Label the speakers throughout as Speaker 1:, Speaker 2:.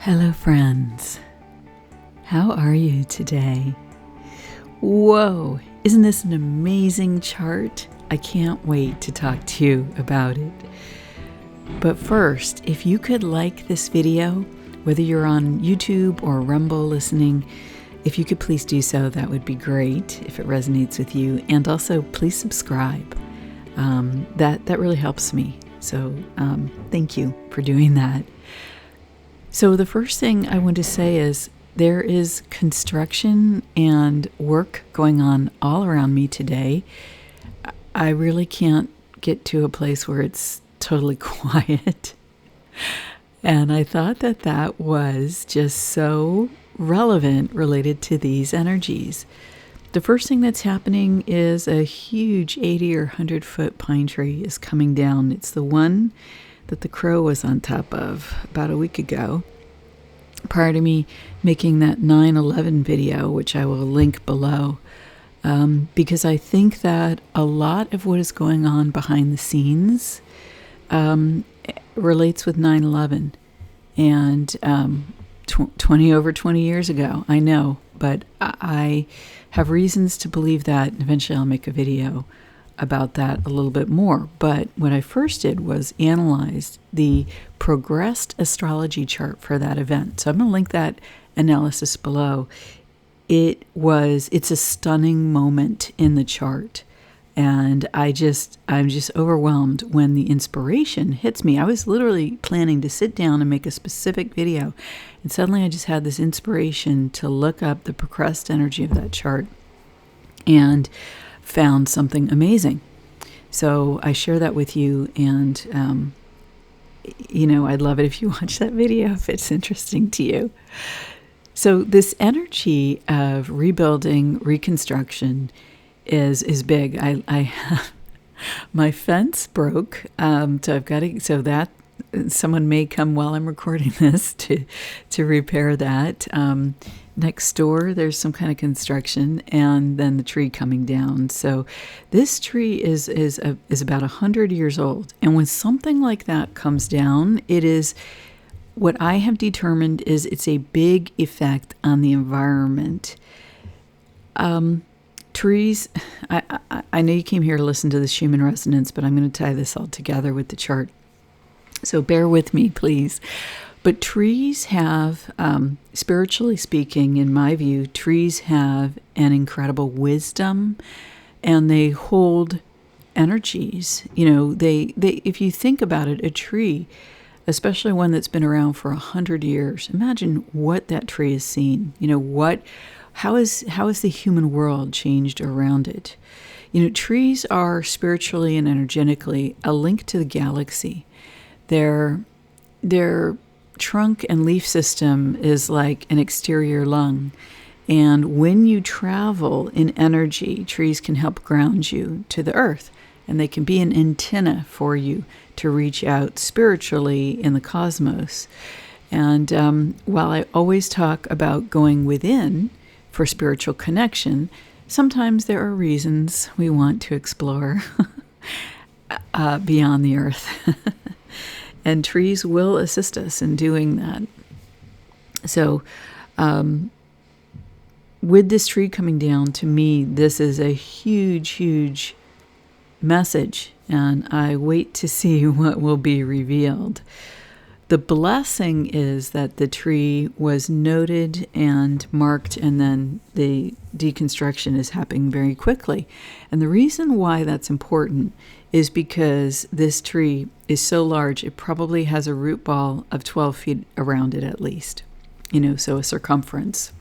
Speaker 1: Hello, friends. How are you today? Whoa, isn't this an amazing chart? I can't wait to talk to you about it. But first, if you could like this video, whether you're on YouTube or Rumble listening, if you could please do so, that would be great if it resonates with you. And also, please subscribe. That really helps me. So thank you for doing that. So the first thing I want to say is there is construction and work going on all around me today. I really can't get to a place where it's totally quiet. And I thought that was just so relevant related to these energies. The first thing that's happening is a huge 80 or 100-foot pine tree is coming down. It's the one that the crow was on top of about a week ago, prior to me making that 9/11 video, which I will link below, because I think that a lot of what is going on behind the scenes relates with 9/11 and 20 years ago. I know, but I have reasons to believe that. Eventually I'll make a video about that a little bit more. But what I first did was analyze the progressed astrology chart for that event. So I'm going to link that analysis below. It's a stunning moment in the chart. And I'm just overwhelmed when the inspiration hits me. I was literally planning to sit down and make a specific video. And suddenly I just had this inspiration to look up the progressed energy of that chart and found something amazing. So I share that with you, and I'd love it if you watch that video if it's interesting to you. So this energy of rebuilding, reconstruction is big. I have my fence broke, so I've got to, so that someone may come while I'm recording this to repair that. Next door, there's some kind of construction, and then the tree coming down. So this tree is about 100 years old. And when something like that comes down, it is what I have determined is it's a big effect on the environment. Trees, I know you came here to listen to the Schumann resonance, but I'm going to tie this all together with the chart. So bear with me, please. But trees have, spiritually speaking, in my view, trees have an incredible wisdom, and they hold energies. If you think about it, a tree, especially one that's been around for 100 years, imagine what that tree has seen. How has the human world changed around it? Trees are spiritually and energetically a link to the galaxy. Their trunk and leaf system is like an exterior lung. And when you travel in energy, trees can help ground you to the earth. And they can be an antenna for you to reach out spiritually in the cosmos. And while I always talk about going within for spiritual connection, sometimes there are reasons we want to explore beyond the earth. And trees will assist us in doing that. So with this tree coming down, to me, this is a huge, huge message. And I wait to see what will be revealed. The blessing is that the tree was noted and marked, and then the deconstruction is happening very quickly. And the reason why that's important is because this tree is so large, it probably has a root ball of 12 feet around it at least. So a circumference.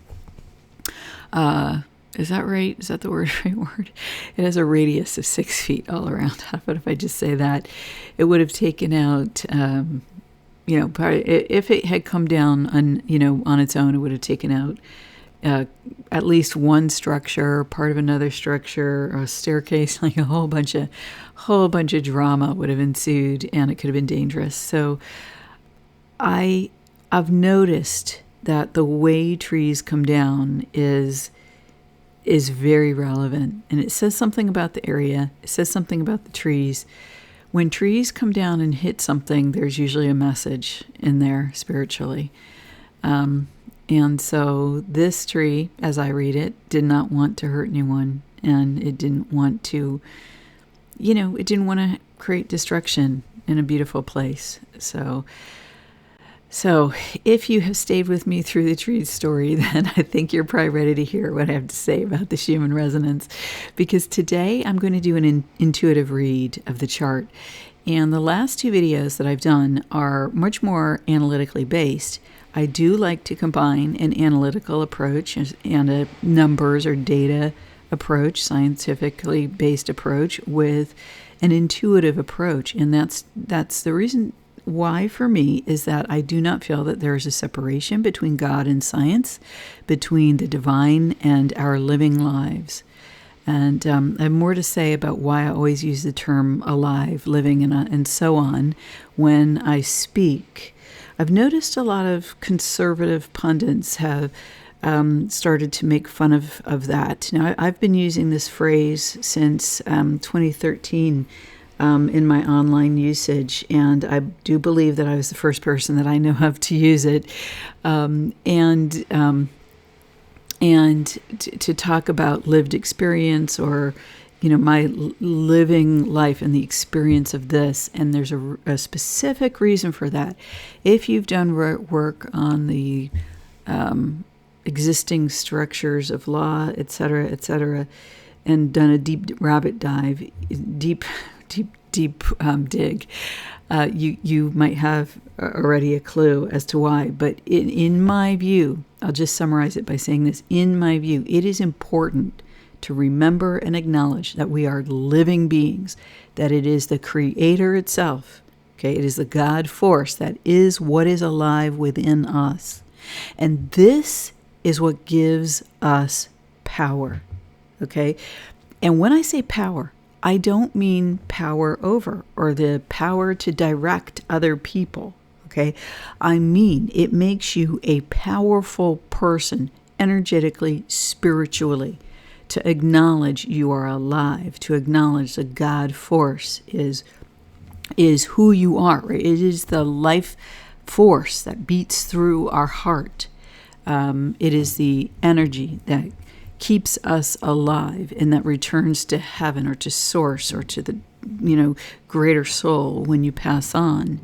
Speaker 1: Is that right? Is that the right word? It has a radius of 6 feet all around. But if I just say that, it would have taken out, if it had come down on its own, it would have taken out at least one structure, part of another structure, or a staircase, like a whole bunch of drama would have ensued, and it could have been dangerous. So I've noticed that the way trees come down is very relevant, and it says something about the area. It says something about the trees. When trees come down and hit something, there's usually a message in there spiritually. And so this tree, as I read it, did not want to hurt anyone, and it didn't want to, it didn't want to create destruction in a beautiful place. So if you have stayed with me through the tree story, then I think you're probably ready to hear what I have to say about the Schumann resonance, because today I'm going to do an intuitive read of the chart. And the last two videos that I've done are much more analytically based. I do like to combine an analytical approach and a numbers or data approach, scientifically based approach, with an intuitive approach. And that's the reason why for me is that I do not feel that there is a separation between God and science, between the divine and our living lives. And I have more to say about why I always use the term alive, living, and so on when I speak. I've noticed a lot of conservative pundits have started to make fun of that. Now, I've been using this phrase since 2013 in my online usage, and I do believe that I was the first person that I know of to use it. And to talk about lived experience, or my living life and the experience of this. And there's a specific reason for that. If you've done work on the existing structures of law, et cetera, and done a deep rabbit dive, deep dig, you might have already a clue as to why. But in my view, I'll just summarize it by saying this. In my view, it is important to remember and acknowledge that we are living beings, that it is the Creator itself, okay? It is the God force that is what is alive within us. And this is what gives us power, okay? And when I say power, I don't mean power over or the power to direct other people, okay? I mean it makes you a powerful person energetically, spiritually, to acknowledge you are alive, to acknowledge the God force is who you are, right? It is the life force that beats through our heart. It is the energy that keeps us alive and that returns to heaven or to source or to the greater soul when you pass on.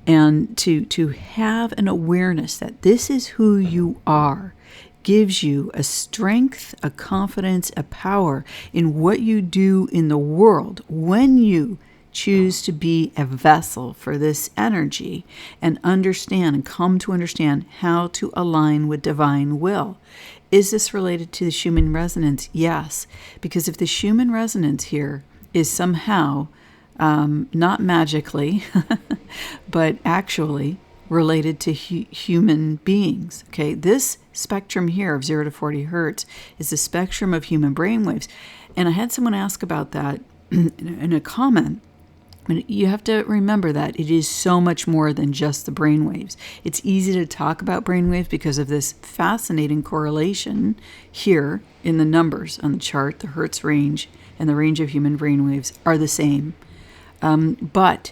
Speaker 1: And to have an awareness that this is who you are gives you a strength, a confidence, a power in what you do in the world when you choose to be a vessel for this energy and understand and come to understand how to align with divine will. Is this related to the Schumann resonance? Yes, because if the Schumann resonance here is somehow not magically, but actually related to human beings, okay? This spectrum here of 0 to 40 hertz is the spectrum of human brainwaves. And I had someone ask about that in a comment. And you have to remember that it is so much more than just the brainwaves. It's easy to talk about brainwaves because of this fascinating correlation here in the numbers on the chart. The hertz range and the range of human brainwaves are the same. But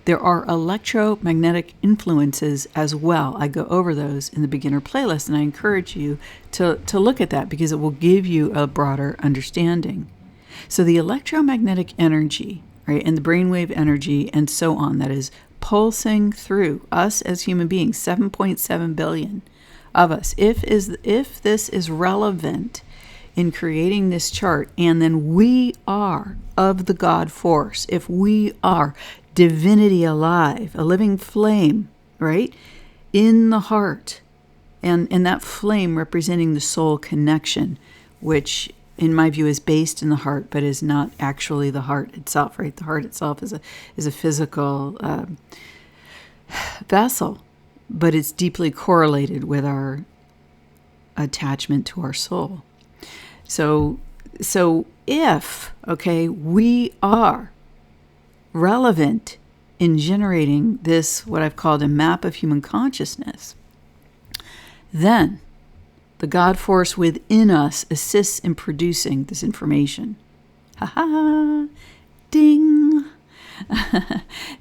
Speaker 1: there are electromagnetic influences as well. I go over those in the beginner playlist, and I encourage you to look at that because it will give you a broader understanding. So the electromagnetic energy, right, and the brainwave energy and so on that is pulsing through us as human beings, 7.7 billion of us. If this is relevant in creating this chart, and then we are of the God force, if we are divinity alive, a living flame, right, in the heart, and that flame representing the soul connection, which in my view is based in the heart, but is not actually the heart itself, right? The heart itself is a physical vessel, but it's deeply correlated with our attachment to our soul. So if, okay, we are relevant in generating this, what I've called a map of human consciousness, then the God force within us assists in producing this information. Ha ha! Ding!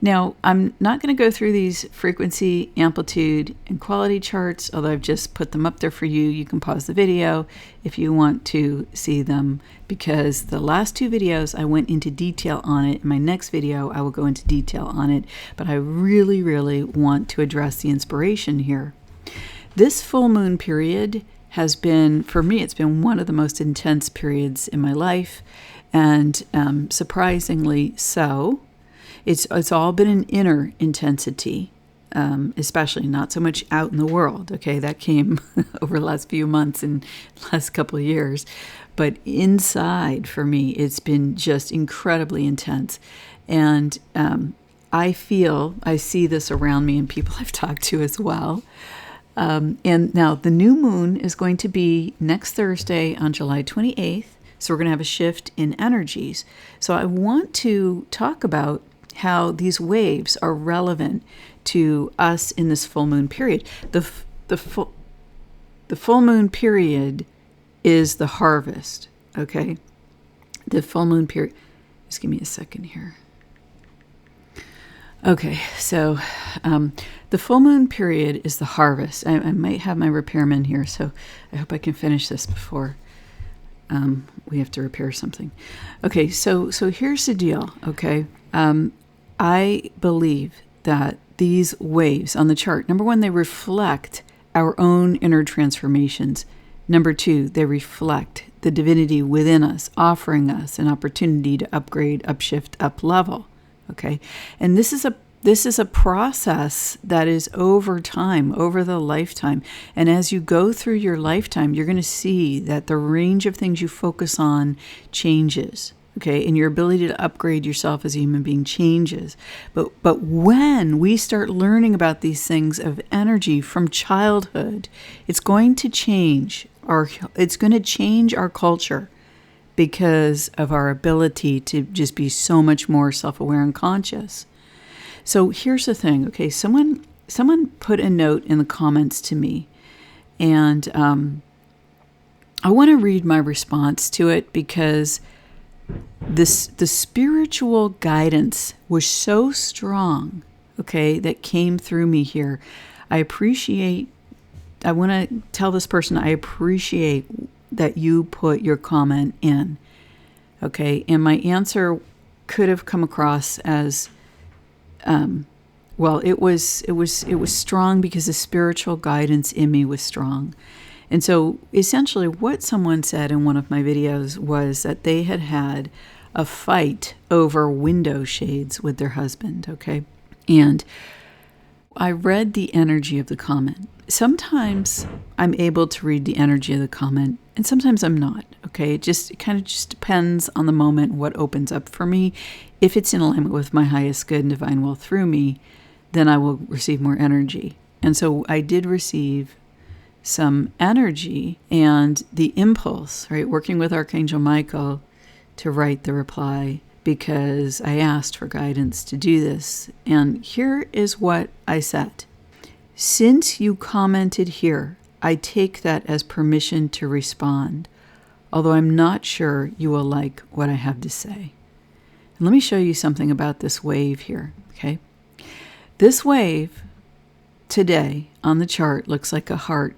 Speaker 1: Now, I'm not going to go through these frequency, amplitude, and quality charts, although I've just put them up there for you. You can pause the video if you want to see them, because the last two videos I went into detail on it. In my next video, I will go into detail on it, but I really, really want to address the inspiration here. This full moon period has been, for me, it's been one of the most intense periods in my life, and surprisingly so. It's all been an inner intensity, especially not so much out in the world. Okay, that came over the last few months and last couple of years, but inside for me, it's been just incredibly intense, and I see this around me and people I've talked to as well. And now the new moon is going to be next Thursday on July 28th. So we're going to have a shift in energies. So I want to talk about how these waves are relevant to us in this full moon period. The full moon period is the harvest, okay? The full moon period, just give me a second here. Okay, so the full moon period is the harvest. I might have my repairman here, so I hope I can finish this before we have to repair something. Okay, so here's the deal, okay? I believe that these waves on the chart, number one, they reflect our own inner transformations. Number two, they reflect the divinity within us, offering us an opportunity to upgrade, upshift, up-level. Okay, and this is a process that is over time, over the lifetime. And as you go through your lifetime, you're going to see that the range of things you focus on changes. Okay, and your ability to upgrade yourself as a human being changes. But when we start learning about these things of energy from childhood, it's going to change our culture, because of our ability to just be so much more self-aware and conscious. So here's the thing, okay? Someone put a note in the comments to me, and I want to read my response to it, because the spiritual guidance was so strong, okay, that came through me here. I want to tell this person I appreciate that you put your comment in, okay? And my answer could have come across as, well, it was strong because the spiritual guidance in me was strong. And so essentially what someone said in one of my videos was that they had a fight over window shades with their husband, okay? And I read the energy of the comment. Sometimes I'm able to read the energy of the comment, and sometimes I'm not, okay? It kind of just depends on the moment, what opens up for me. If it's in alignment with my highest good and divine will through me, then I will receive more energy. And so I did receive some energy and the impulse, right? Working with Archangel Michael to write the reply, because I asked for guidance to do this. And here is what I said. Since you commented here, I take that as permission to respond, although I'm not sure you will like what I have to say. And let me show you something about this wave here, okay? This wave today on the chart looks like a heart.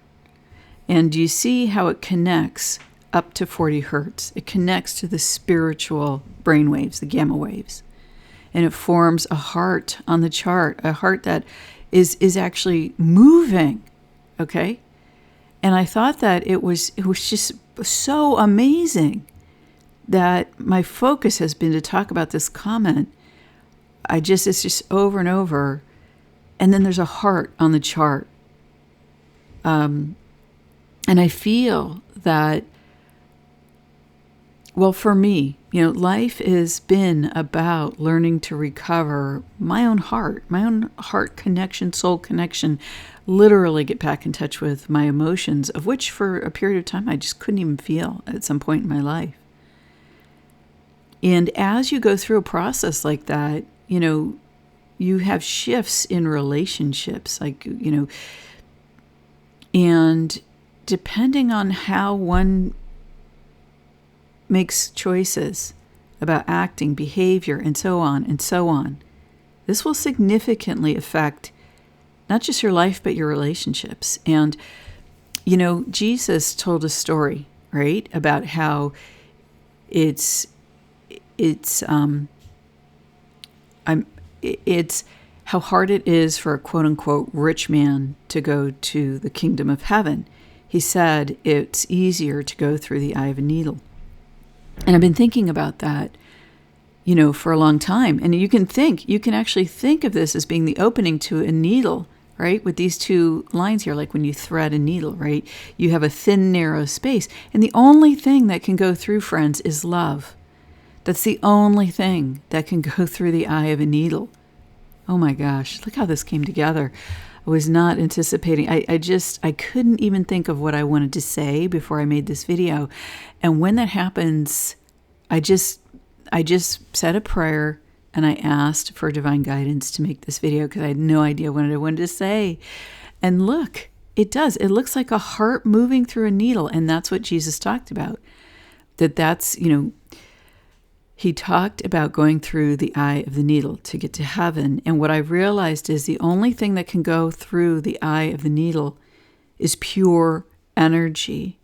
Speaker 1: And you see how it connects up to 40 hertz. It connects to the spiritual brain waves, the gamma waves. And it forms a heart on the chart, a heart that is actually moving, okay? And I thought that it was just so amazing that my focus has been to talk about this comment. It's just over and over. And then there's a heart on the chart. And I feel that, well, for me, life has been about learning to recover my own heart connection, soul connection, literally get back in touch with my emotions, of which for a period of time I just couldn't even feel at some point in my life. And as you go through a process like that, you have shifts in relationships, and depending on how one makes choices, about acting, behavior, and so on and so on. This will significantly affect not just your life, but your relationships. And, you know, Jesus told a story, right, about how it's how hard it is for a quote-unquote rich man to go to the kingdom of heaven. He said it's easier to go through the eye of a needle. And I've been thinking about that, you know, for a long time. And you can actually think of this as being the opening to a needle, right? With these two lines here, like when you thread a needle, right? You have a thin, narrow space. And the only thing that can go through, friends, is love. That's the only thing that can go through the eye of a needle. Oh my gosh, look how this came together. I was not anticipating. I couldn't even think of what I wanted to say before I made this video. And when that happens, I just said a prayer and I asked for divine guidance to make this video because I had no idea what I wanted to say. And look, it does. It looks like a heart moving through a needle. And that's what Jesus talked about. That's, you know, he talked about going through the eye of the needle to get to heaven. And what I realized is the only thing that can go through the eye of the needle is pure energy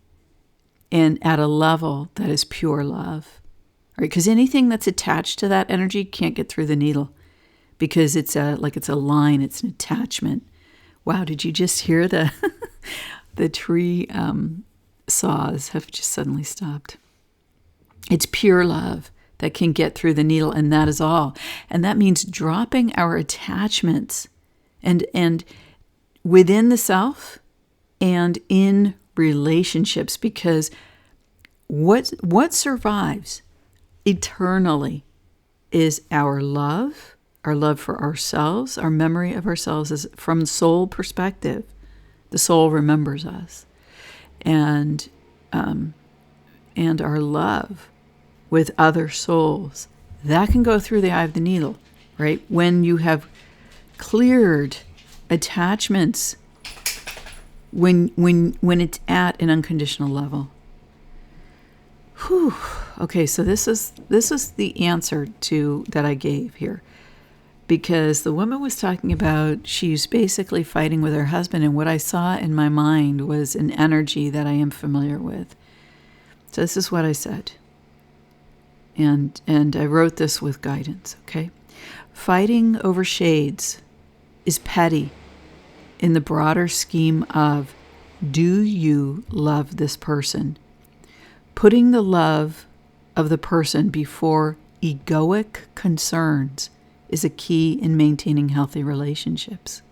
Speaker 1: and at a level that is pure love. Right? Because anything that's attached to that energy can't get through the needle because it's a line, it's an attachment. Wow, did you just hear the tree saws have just suddenly stopped? It's pure love that can get through the needle, and that is all. And that means dropping our attachments and within the self and in relationships, because what survives eternally is our love for ourselves, our memory of ourselves is from soul perspective. The soul remembers us, and our love with other souls, that can go through the eye of the needle, right? When you have cleared attachments, when it's at an unconditional level. Whew. Okay, so this is the answer to that I gave here, because the woman was talking about she's basically fighting with her husband, and what I saw in my mind was an energy that I am familiar with. So this is what I said. And I wrote this with guidance, okay? Fighting over shades is petty in the broader scheme of, do you love this person? Putting the love of the person before egoic concerns is a key in maintaining healthy relationships.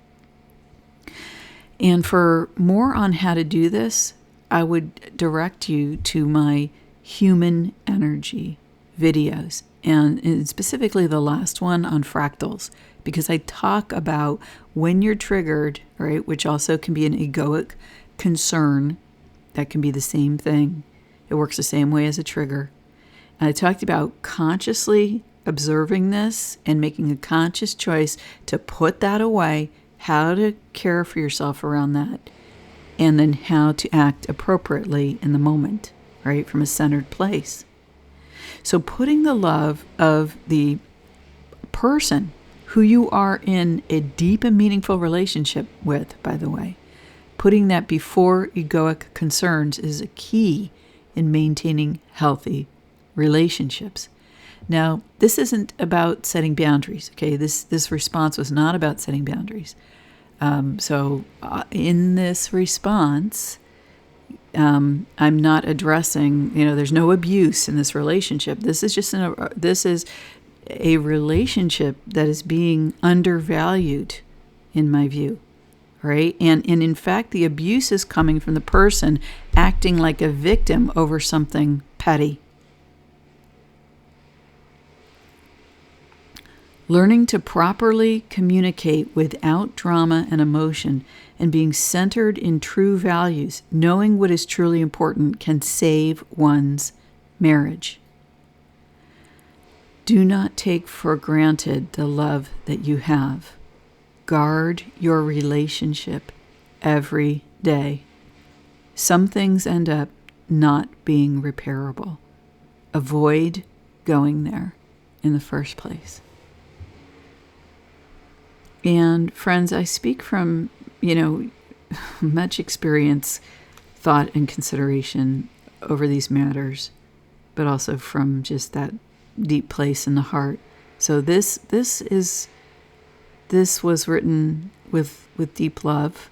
Speaker 1: And for more on how to do this, I would direct you to my human energy videos, and specifically the last one on fractals, because I talk about when you're triggered, right, which also can be an egoic concern. That can be the same thing. It works the same way as a trigger. And I talked about consciously observing this and making a conscious choice to put that away, how to care for yourself around that, and then how to act appropriately in the moment, right, from a centered place. So putting the love of the person who you are in a deep and meaningful relationship with, by the way, putting that before egoic concerns is a key in maintaining healthy relationships. Now, this isn't about setting boundaries, okay? This response was not about setting boundaries. In this response, I'm not addressing, there's no abuse in this relationship. This is a relationship that is being undervalued, in my view, right? And in fact, the abuse is coming from the person acting like a victim over something petty. Learning to properly communicate without drama and emotion and being centered in true values, knowing what is truly important, can save one's marriage. Do not take for granted the love that you have. Guard your relationship every day. Some things end up not being repairable. Avoid going there in the first place. And friends, I speak from, much experience, thought, and consideration over these matters, but also from just that deep place in the heart. So this was written with deep love.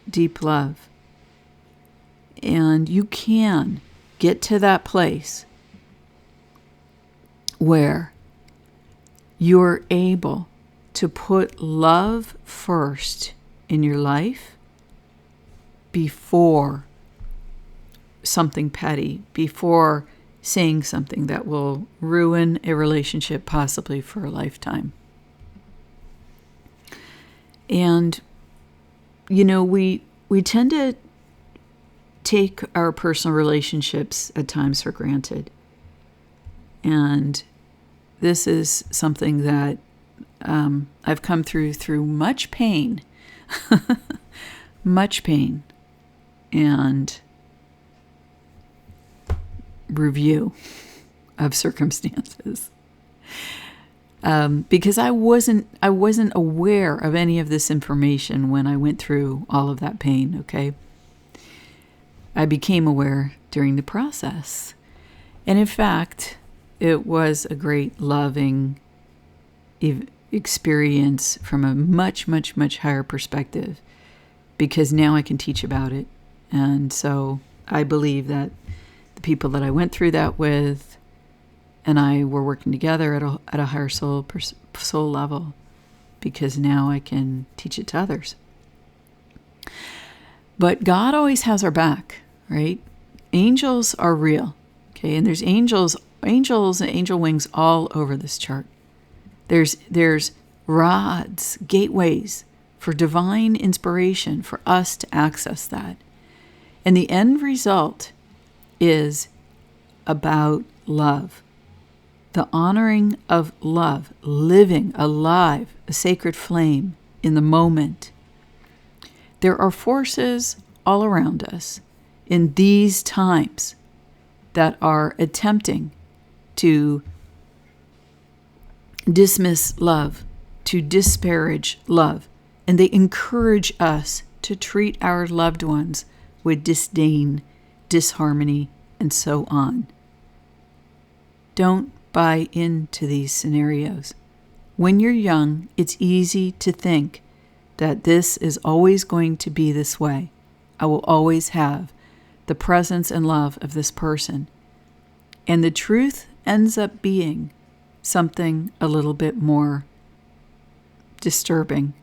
Speaker 1: Deep love. And you can get to that place where you're able to put love first in your life before something petty, before saying something that will ruin a relationship possibly for a lifetime. And, we tend to take our personal relationships at times for granted. And this is something that I've come through much pain, much pain, and review of circumstances. Because I wasn't aware of any of this information when I went through all of that pain, okay? I became aware during the process. And in fact, it was a great, loving experience from a much, much, much higher perspective, because now I can teach about it. And so I believe that the people that I went through that with and I were working together at a higher soul level, because now I can teach it to others. But God always has our back, right? Angels are real, okay? And there's angels and angel wings all over this chart. There's rods, gateways for divine inspiration for us to access that. And the end result is about love. The honoring of love, living alive, a sacred flame in the moment. There are forces all around us in these times that are attempting to dismiss love, to disparage love, and they encourage us to treat our loved ones with disdain, disharmony, and so on. Don't buy into these scenarios. When you're young, it's easy to think that this is always going to be this way. I will always have the presence and love of this person. And the truth ends up being something a little bit more disturbing.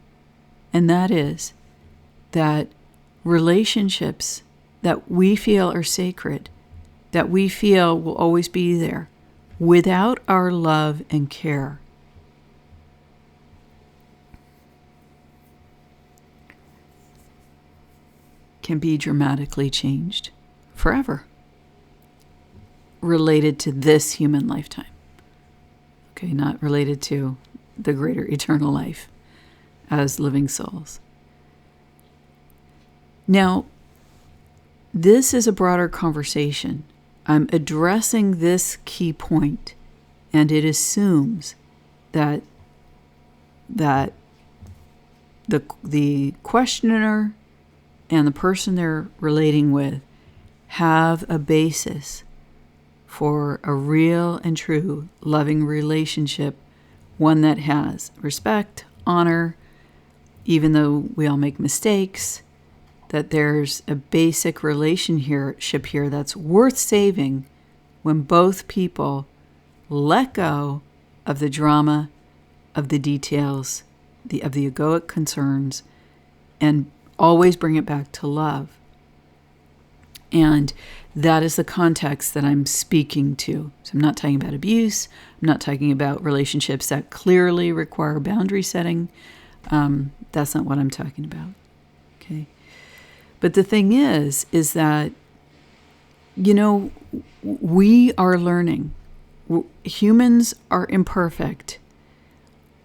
Speaker 1: And that is that relationships that we feel are sacred, that we feel will always be there, without our love and care, can be dramatically changed forever, related to this human lifetime. Okay, not related to the greater eternal life as living souls. Now, this is a broader conversation. I'm addressing this key point, and it assumes that the questioner and the person they're relating with have a basis for a real and true loving relationship, one that has respect, honor, even though we all make mistakes, that there's a basic relationship here that's worth saving when both people let go of the drama, of the details, of the egoic concerns, and always bring it back to love. And that is the context that I'm speaking to. So I'm not talking about abuse. I'm not talking about relationships that clearly require boundary setting. That's not what I'm talking about. Okay. But the thing is that, we are learning. Humans are imperfect.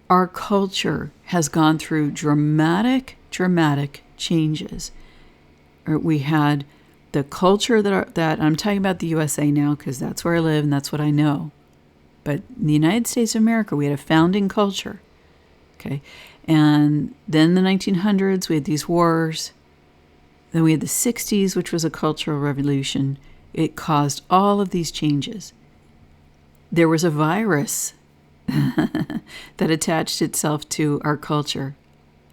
Speaker 1: Our culture has gone through dramatic changes. We had The culture that I'm talking about, the USA now, because that's where I live and that's what I know. But in the United States of America, we had a founding culture. Okay. And then the 1900s, we had these wars. Then we had the 60s, which was a cultural revolution. It caused all of these changes. There was a virus that attached itself to our culture,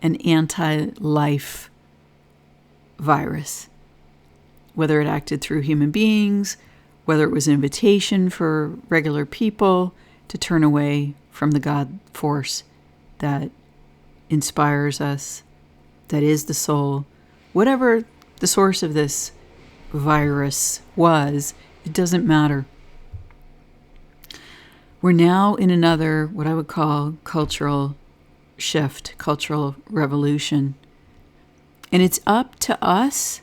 Speaker 1: an anti-life virus. Whether it acted through human beings, whether it was an invitation for regular people to turn away from the God force that inspires us, that is the soul. Whatever the source of this virus was, it doesn't matter. We're now in another, what I would call, cultural shift, cultural revolution. And it's up to us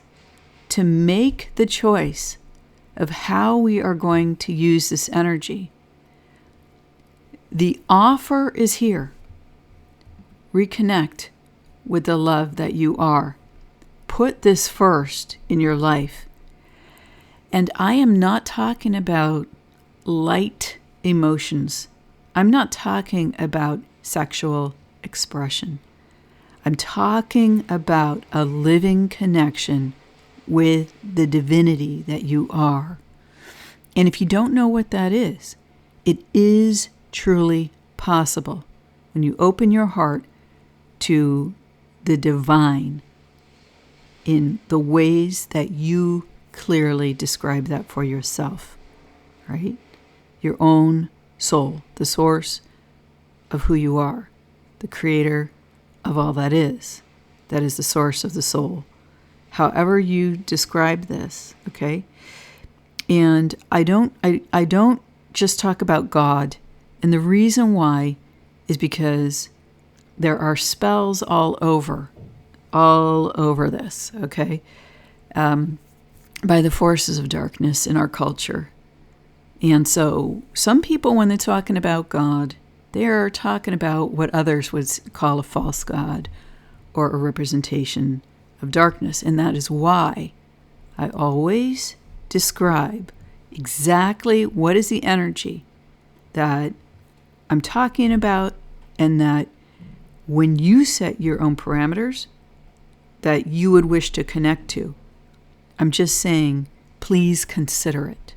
Speaker 1: to make the choice of how we are going to use this energy. The offer is here. Reconnect with the love that you are. Put this first in your life. And I am not talking about light emotions. I'm not talking about sexual expression. I'm talking about a living connection with the divinity that you are. And if you don't know what that is, it is truly possible when you open your heart to the divine in the ways that you clearly describe that for yourself, right? Your own soul, the source of who you are, the creator of all that is the source of the soul. However you describe this, okay? And I don't just talk about God. And the reason why is because there are spells all over this, okay? By the forces of darkness in our culture. And so some people, when they're talking about God, they're talking about what others would call a false God or a representation of darkness. And that is why I always describe exactly what is the energy that I'm talking about, and that when you set your own parameters that you would wish to connect to, I'm just saying, please consider it.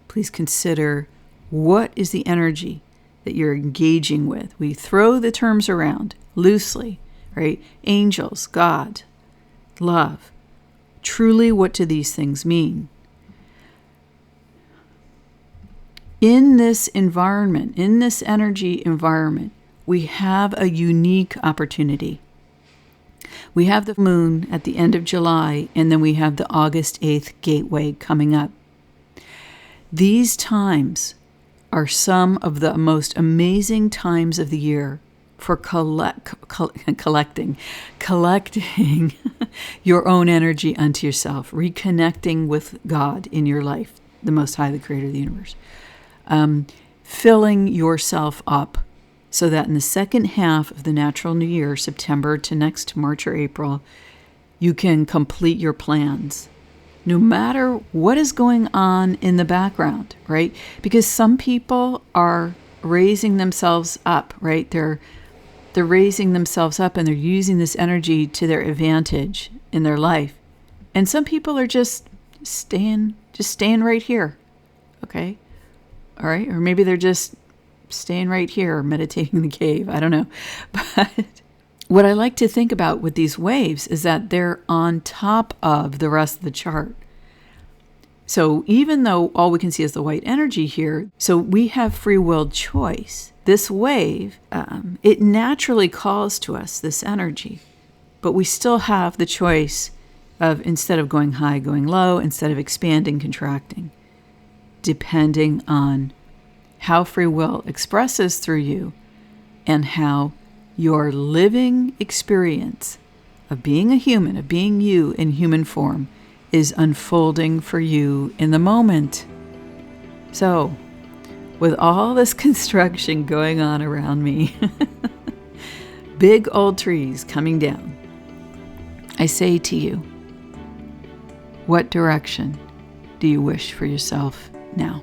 Speaker 1: Please consider what is the energy that you're engaging with. We throw the terms around loosely, right? Angels, God, love. Truly, what do these things mean? In this environment, in this energy environment, we have a unique opportunity. We have the moon at the end of July, and then we have the August 8th gateway coming up. These times are some of the most amazing times of the year for collecting your own energy unto yourself, reconnecting with God in your life, the Most High, the Creator of the universe. Filling yourself up so that in the second half of the natural new year, September to next March or April, you can complete your plans, no matter what is going on in the background, right? Because some people are raising themselves up, right? They're raising themselves up and they're using this energy to their advantage in their life. And some people are just staying right here, okay? All right, or maybe they're just staying right here, meditating in the cave. I don't know. But what I like to think about with these waves is that they're on top of the rest of the chart. So even though all we can see is the white energy here, so we have free will choice. This wave, it naturally calls to us this energy, but we still have the choice of, instead of going high, going low, instead of expanding, contracting, depending on how free will expresses through you and how your living experience of being a human, of being you in human form, is unfolding for you in the moment. So, with all this construction going on around me, big old trees coming down, I say to you, What direction do you wish for yourself now?